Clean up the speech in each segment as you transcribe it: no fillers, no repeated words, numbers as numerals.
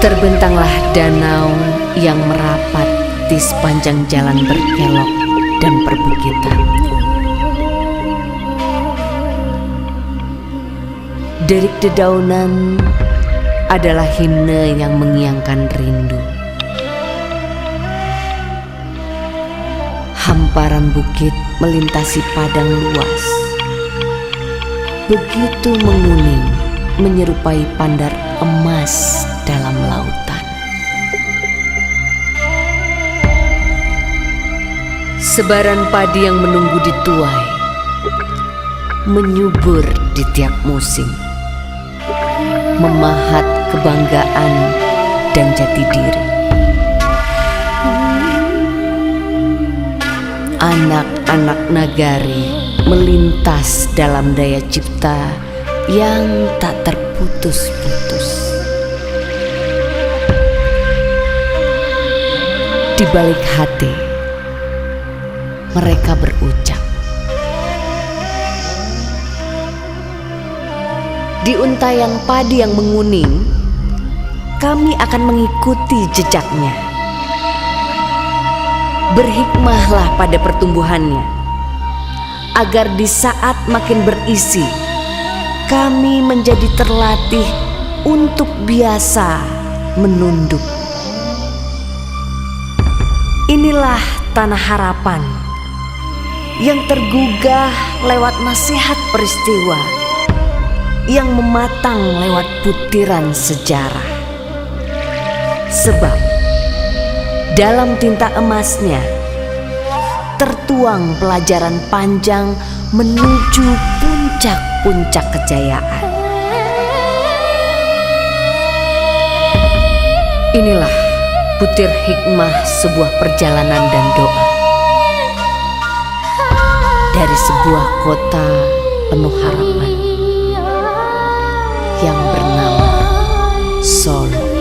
Terbentanglah danau yang merapat di sepanjang jalan berkelok dan perbukitan. Derik dedaunan adalah himne yang mengiangkan rindu. Hamparan bukit melintasi padang luas, begitu menguning menyerupai pandar emas dalam lautan. Sebaran padi yang menunggu di tuai menyubur di tiap musim, memahat kebanggaan dan jati diri. Anak-anak nagari melintas dalam daya cipta yang tak terputus-putus. Di balik hati, mereka berucap. Di untaian padi yang menguning, kami akan mengikuti jejaknya. Berhikmahlah pada pertumbuhannya, agar di saat makin berisi, kami menjadi terlatih untuk biasa menunduk. Inilah tanah harapan yang tergugah lewat nasihat peristiwa, yang mematang lewat butiran sejarah. Sebab dalam tinta emasnya tertuang pelajaran panjang menuju puncak-puncak kejayaan. Inilah butir hikmah sebuah perjalanan dan doa dari sebuah kota penuh harapan yang bernama Solo.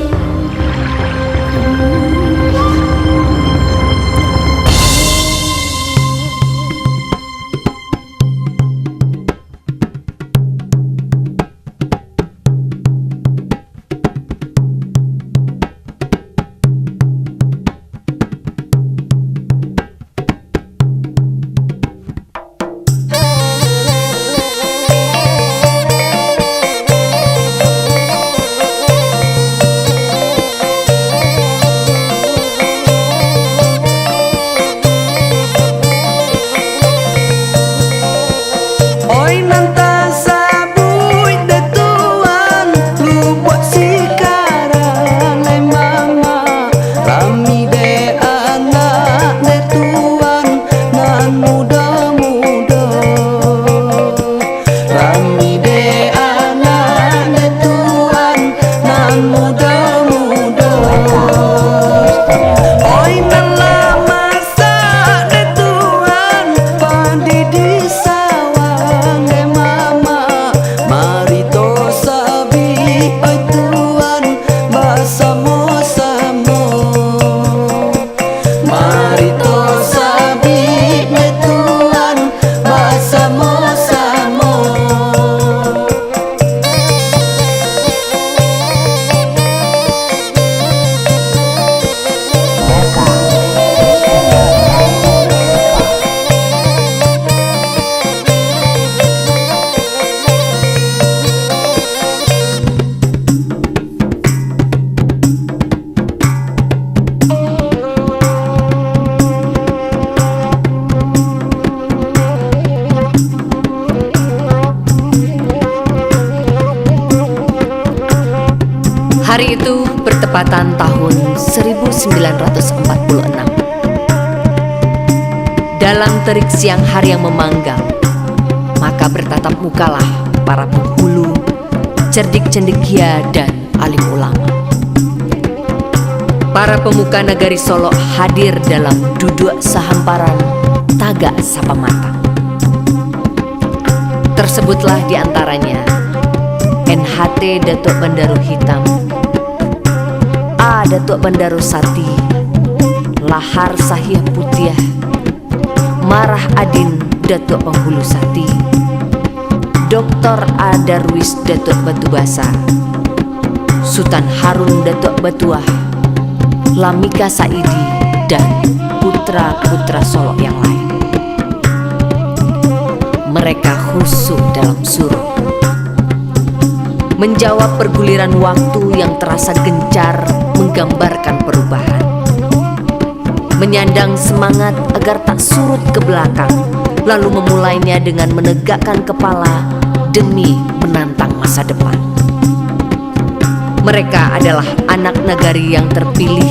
Hari itu bertepatan tahun 1946. Dalam terik siang hari yang memanggang, maka bertatap mukalah para penghulu, cerdik cendekia dan alim ulama. Para pemuka nagari Solo hadir dalam duduk sehamparan Tagak Sapa Matang. Tersebutlah diantaranya NHT Datuk Bandaru Hitam, A Datuk Bandaru Sati, Lahar Sahih Putiah, Marah Adin Datuk Penghulu Sati, Dr. A Darwis Datuk Batu Basa, Sultan Harun Datuk Batuah, Lamika Saidi, dan putra-putra Solo yang lain. Mereka khusyuk dalam surut, menjawab perguliran waktu yang terasa gencar menggambarkan perubahan, menyandang semangat agar tak surut ke belakang, lalu memulainya dengan menegakkan kepala demi menantang masa depan. Mereka adalah anak nagari yang terpilih,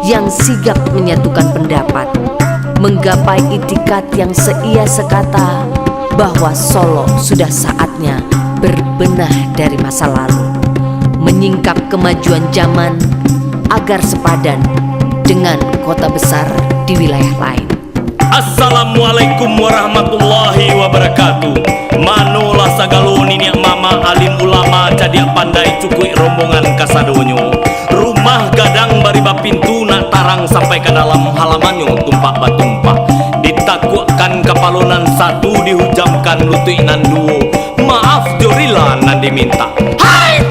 yang sigap menyatukan pendapat, menggapai itikat yang seia sekata bahwa Solo sudah saatnya berbenah dari masa lalu, menyingkap kemajuan zaman agar sepadan dengan kota besar di wilayah lain. Assalamualaikum warahmatullahi wabarakatuh. Manolah sagalo niniak mama alim ulama cadiak pandai cukui rombongan kasadonyo. Rumah gadang bariba pintu nak tarang sampai ke dalam halamannya tumpak batumpah. Ditakukan kapalonan satu dihujamkan lutuinan duo. Maaf jorila nan diminta. Hai!